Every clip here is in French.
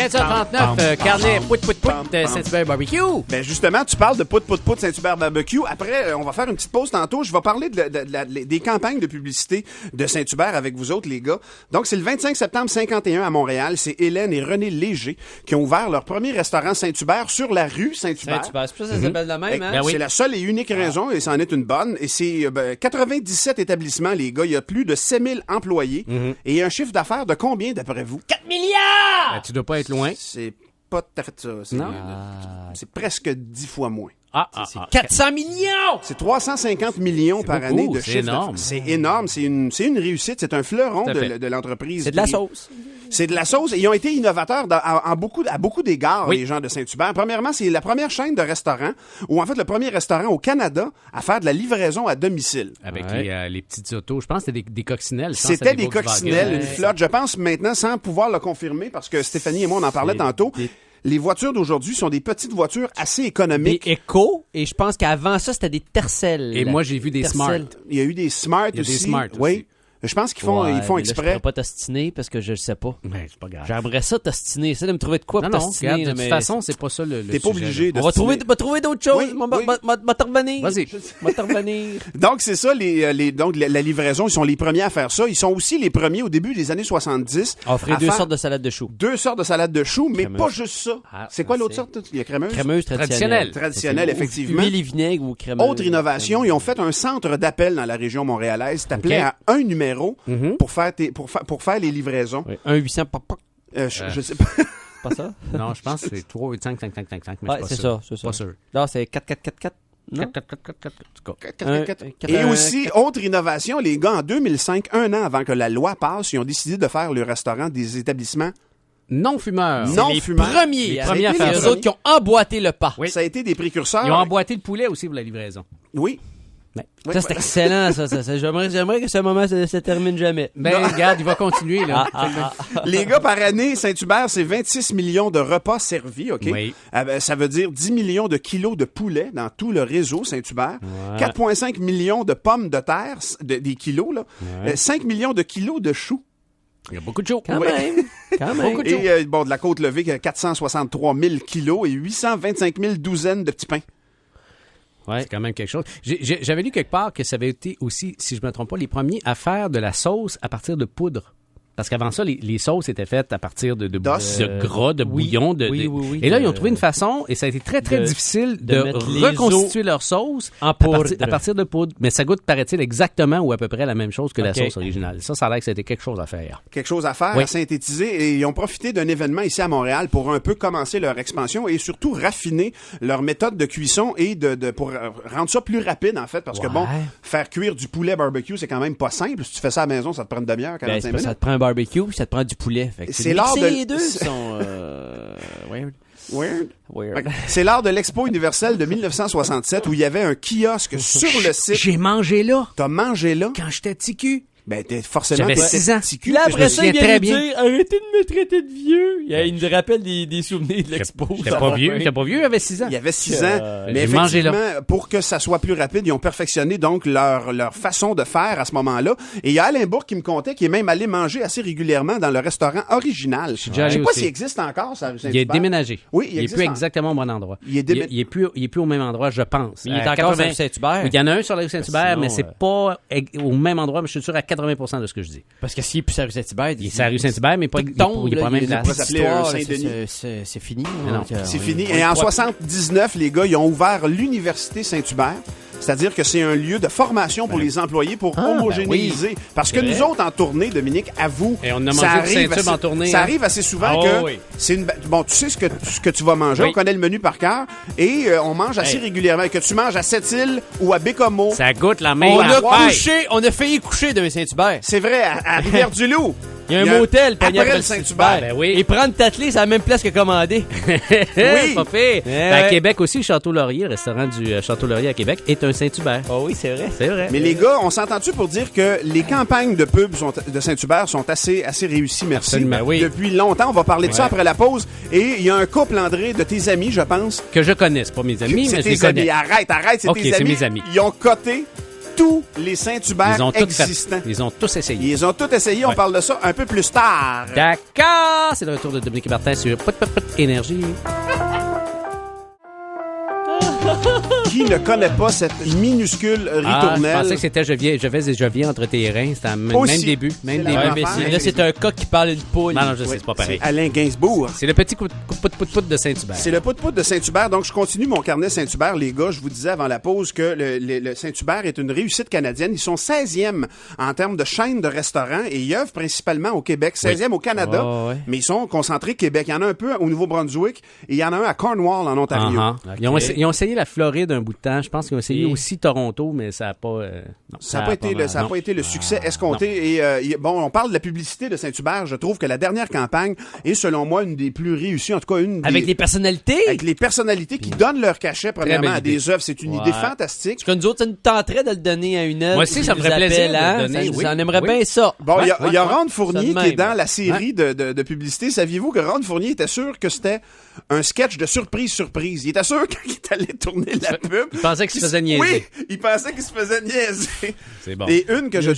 15h39, carnet pout Saint-Hubert Barbecue. Ben justement, tu parles de pout Saint-Hubert Barbecue. Après, on va faire une petite pause tantôt. Je vais parler des campagnes de publicité de Saint-Hubert avec vous autres, les gars. Donc, c'est le 25 septembre 51 à Montréal. C'est Hélène et René Léger qui ont ouvert leur premier restaurant Saint-Hubert sur la rue Saint-Hubert. C'est pour ça que ça s'appelle de même, hein? Ben oui. C'est la seule et unique raison, et ça en est une bonne. Et c'est 97 établissements, les gars. Il y a plus de 7000 employés. Et un chiffre d'affaires de combien, d'après vous? 4 milliards! Ben, tu dois pas être loin. C'est pas tout à fait ça. C'est presque 10 fois moins. 400 millions! C'est 350 millions par année de c'est chiffre énorme. C'est énorme. C'est une réussite. C'est un fleuron de l'entreprise. C'est de la sauce. C'est de la sauce. Et ils ont été innovateurs à beaucoup d'égards, Oui. les gens de Saint-Hubert. Premièrement, c'est la première chaîne de restaurants, ou en fait le premier restaurant au Canada à faire de la livraison à domicile. Avec les petites autos. Je pense que c'était des coccinelles. C'était des coccinelles, une flotte. Je pense maintenant, sans pouvoir le confirmer, parce que Stéphanie et moi, on en parlait tantôt, les voitures d'aujourd'hui sont des petites voitures assez économiques. Des Eco, et je pense qu'avant ça, c'était des Tercel. Et moi, j'ai vu des Smart. Il y a eu des Smart aussi. Il y a des Smart oui. aussi. Je pense qu'ils font mais là, exprès. je pourrais pas t'ostiner parce que je le sais pas. Ben, c'est pas grave. J'aimerais ça t'ostiner. Essaie de me trouver de quoi pour Non, t'ostiner. regarde, de mais toute façon, c'est pas ça le T'es pas sujet, obligé de on va trouver d'autres choses. Oui, oui. Va te revenir. Vas-y. Va te revenir. Donc, c'est ça, donc, la livraison, ils sont les premiers à faire ça. Ils sont aussi les premiers au début des années 70. Offrir à deux faire sortes de salade de choux. 2 sortes de salade de choux, mais Crémeuse. pas juste ça. C'est quoi l'autre sorte? Il y a crémeuse? Crémeuse traditionnelle. Traditionnelle, effectivement. Huile et vinaigre ou crémeuse. Autre innovation, ils ont fait un centre d'appel dans la région montréalaise. T'appelais à un numéro pour faire les livraisons. Oui. 1-800 Je sais pas. Pas ça? Non, je pense que c'est 3, 8, 5, 5, 5, 5, 5, mais Ouais, je suis pas c'est sûr. ça. Pas sûr. Non, c'est 4-4-4-4. Non? 4, 4, 4, 4, 4, en tout cas. Et aussi, autre innovation, les gars, en 2005, un an avant que la loi passe, ils ont décidé de faire le restaurant des établissements Non-fumeurs. non-fumeurs. Les premiers à c'est faire eux ça. autres qui ont emboîté le pas. Oui. Ça a été des précurseurs. Ils ont emboîté le poulet aussi pour la livraison. Oui. Ouais. Ça, c'est excellent, ça. J'aimerais que ce moment se termine jamais. Ben, regarde, il va continuer, là. Les gars, par année, Saint-Hubert, c'est 26 millions de repas servis, OK? Oui. Ça veut dire 10 millions de kilos de poulet dans tout le réseau Saint-Hubert. 4,5 millions de pommes de terre, des kilos, là. 5 millions de kilos de choux. Il y a beaucoup de choses. Quand même. Et de la côte levée, 463 000 kilos et 825 000 douzaines de petits pains. Ouais. C'est quand même quelque chose. J'avais lu quelque part que ça avait été aussi, si je me trompe pas, les premiers à faire de la sauce à partir de poudre. Parce qu'avant ça, les sauces étaient faites à partir de gras, de bouillon. Oui. Et là, ils ont trouvé une façon, et ça a été très, très difficile de mettre les reconstituer leur sauce en poudre. à partir de poudre. Mais ça goûte, paraît-il, exactement ou à peu près la même chose que la OK. sauce originale. Ça a l'air que c'était quelque chose à faire. Quelque chose à faire, Oui. à synthétiser. Et ils ont profité d'un événement ici à Montréal pour un peu commencer leur expansion et surtout raffiner leur méthode de cuisson et pour rendre ça plus rapide, en fait. Parce que bon, faire cuire du poulet barbecue, c'est quand même pas simple. Si tu fais ça à la maison, ça te prend une demi-heure, 45 minutes. Ça te prend un barbecue, puis ça te prend du poulet. Fait que C'est l'art de... les deux sont weird. C'est lors de l'Expo universelle de 1967 où il y avait un kiosque sur le site. J'ai mangé là. T'as mangé là? Quand j'étais petit cul. Ben, forcément, J'avais 6 ans. petit cul. Là, Je après me ça, il souviens vient très de bien. dire, arrêtez de me traiter de vieux. Il me rappelle des souvenirs de l'expo. J'étais pas vieux, j'avais 6 ans. Il y avait 6 ans. Mais j'ai mangé là. effectivement, pour que ça soit plus rapide, ils ont perfectionné donc leur façon de faire à ce moment-là. Et il y a Alain Bourque qui me contait qu'il est même allé manger assez régulièrement dans le restaurant original. Je déjà allé sais pas aussi. s'il existe encore, ça. Il est déménagé. Oui, il est existe plus en- exactement au bon endroit. Il est est plus au même endroit, je pense. Mais il est encore sur Saint-Hubert. Il y en a un sur la rue Saint-Hubert, Sinon, mais c'est pas au même endroit, mais je suis sûr à 80% de ce que je dis. Parce que s'il est plus sur la rue Saint-Hubert, Il est sur la rue Saint-Hubert, mais pas, il est pas à la même place. pas s'appeler un Saint-Denis. C'est fini. Non, C'est fini. Et en 79, les gars, ils ont ouvert l'Université Saint-Hubert. C'est-à-dire que c'est un lieu de formation pour les employés pour homogénéiser. Parce que nous autres, en tournée, Dominique, avoue, Et on a mangé ça du arrive Saint-Tube assez- en tournée, Ça hein. arrive assez souvent Ah, que oui. c'est une... Bon, tu sais ce que tu vas manger, Oui. on connaît le menu par cœur, et on mange assez régulièrement. Que tu manges à Sept-Îles ou à Bécomo. Ça goûte la même On a affaire. on a failli coucher d'un Saint-Hubert. C'est vrai, à Rivière-du-Loup. Il y a un motel pogné après après le Saint-Hubert. Ben oui. Et prendre Tatelé, c'est la même place que commander. Oui. Pas fait. Ouais. À Québec aussi, Château Laurier, le restaurant du Château Laurier à Québec, est un Saint-Hubert. Oh oui, c'est vrai. C'est vrai. Mais les gars, on s'entend-tu pour dire que les campagnes de pub de Saint-Hubert sont assez réussies, merci. Absolument, oui. Depuis longtemps, on va parler de ça après la pause. Et il y a un couple, André, de tes amis, je pense. Que je connaisse, pas mes amis, C'est mais je les tes amis. connais. Arrête, c'est Ok, tes c'est amis. mes amis. Ils ont coté tous les Saint-Hubert Ils ont tous existants. Ils ont tous essayé. Ils ont tous essayé. On parle de ça un peu plus tard. D'accord! C'est le retour de Dominique Martin sur Pout Énergie. Qui ne connaît pas cette minuscule ritournelle? Je pensais que c'était je viens entre tes reins. C'était le même début. Même début. Ouais, mais là, c'est un coq qui parle d'une poule. Non, je sais, c'est pas pareil. C'est Alain Gainsbourg. C'est le petit coup de de Saint-Hubert. C'est le pout-pout de Saint-Hubert. Donc, je continue mon carnet Saint-Hubert, les gars. Je vous disais avant la pause que le Saint-Hubert est une réussite canadienne. Ils sont 16e en termes de chaîne de restaurants et ils œuvrent principalement au Québec. 16e au Canada, mais ils sont concentrés Québec. Il y en a un peu au Nouveau-Brunswick et il y en a un à Cornwall, en Ontario. Okay. Ils ont essayé la Floride un bout de temps. Je pense qu'ils ont essayé aussi Toronto, mais ça n'a pas... ça n'a pas été le succès escompté. Et bon, on parle de la publicité de Saint-Hubert. Je trouve que la dernière campagne est, selon moi, une des plus réussies. En tout cas, avec les personnalités? Avec les personnalités qui donnent leur cachet, premièrement, à des œuvres. C'est une idée fantastique. Parce que nous autres, ça nous tenterait de le donner à une œuvre. Moi aussi, ça me ferait plaisir de le donner. On aimerait bien ça. Bon, il y a Ron Fournier qui est dans la série de publicité. Saviez-vous que Ron Fournier était sûr que c'était un sketch de surprise? Il était sûr qu'il allait tourner la pub. Il pensait qu'il se faisait niaiser. Oui, il pensait qu'il se faisait niaiser. C'est bon. Et une que je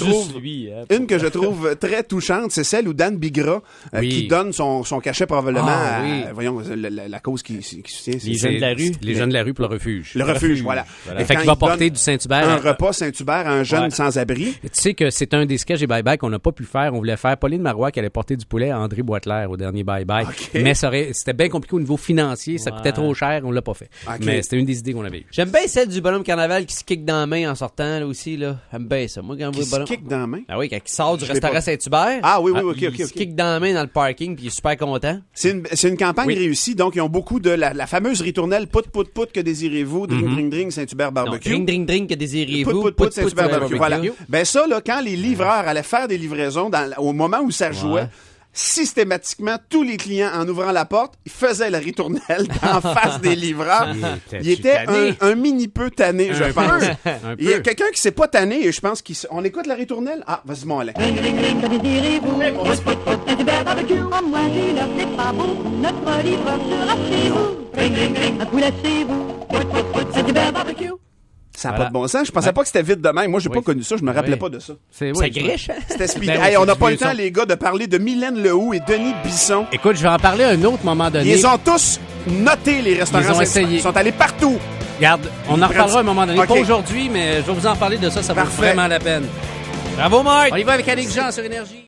trouve très touchante, c'est celle où Dan Bigra qui donne son cachet probablement à voyons la cause qui soutient. Les jeunes de la rue. Les jeunes de la rue pour le refuge. Le refuge, voilà. Et fait qu'il va porter du Saint-Hubert. Un repas Saint-Hubert à un jeune sans-abri. Tu sais que c'est un des sketchs des Bye Bye qu'on n'a pas pu faire. On voulait faire Pauline Marois qui allait porter du poulet à André Boitelaire au dernier Bye Bye. Okay. Mais c'était bien compliqué au niveau financier. Ça coûtait trop cher. On l'a pas fait. Okay. Mais c'était une des idées qu'on avait eues. J'aime bien celle du bonhomme carnaval qui se kick dans la main en sortant là aussi. Là. J'aime bien ça. Moi, quand qui se kick dans la main? Ah oui, quand il sort du restaurant Saint-Hubert. Ah oui, OK. Il se kick dans la main dans le parking puis il est super content. C'est une campagne réussie. Donc, ils ont beaucoup de la fameuse ritournelle Pout, que désirez-vous? Drink, Saint-Hubert Barbecue. Non, drink, que désirez-vous? Pout, Saint-Hubert Barbecue. Voilà. Ben ça, là, quand les livreurs allaient faire des livraisons au moment où ça jouait, systématiquement, tous les clients, en ouvrant la porte, ils faisaient la ritournelle en face des livreurs. Il était un mini peu tanné, je pense. Il y a quelqu'un qui s'est pas tanné et je pense qu'on écoute la ritournelle. Ah, vas-y, mon Alain. Ça n'a pas de bon sens. Je pensais pas que c'était vite de même. Moi, j'ai pas connu ça. Je me rappelais pas de ça. C'est griche, hein? C'était speed. On n'a pas le temps, les gars, de parler de Mylène Lehoux et Denis Bisson. Écoute, je vais en parler à un autre moment donné. Ils ont tous noté les restaurants. Ils ont essayé. Ils sont allés partout. Regarde, on en reparlera à un moment donné. Pas aujourd'hui, mais je vais vous en parler de ça. Ça vaut vraiment la peine. Bravo, Marc! On y va avec Alex Jean sur Énergie.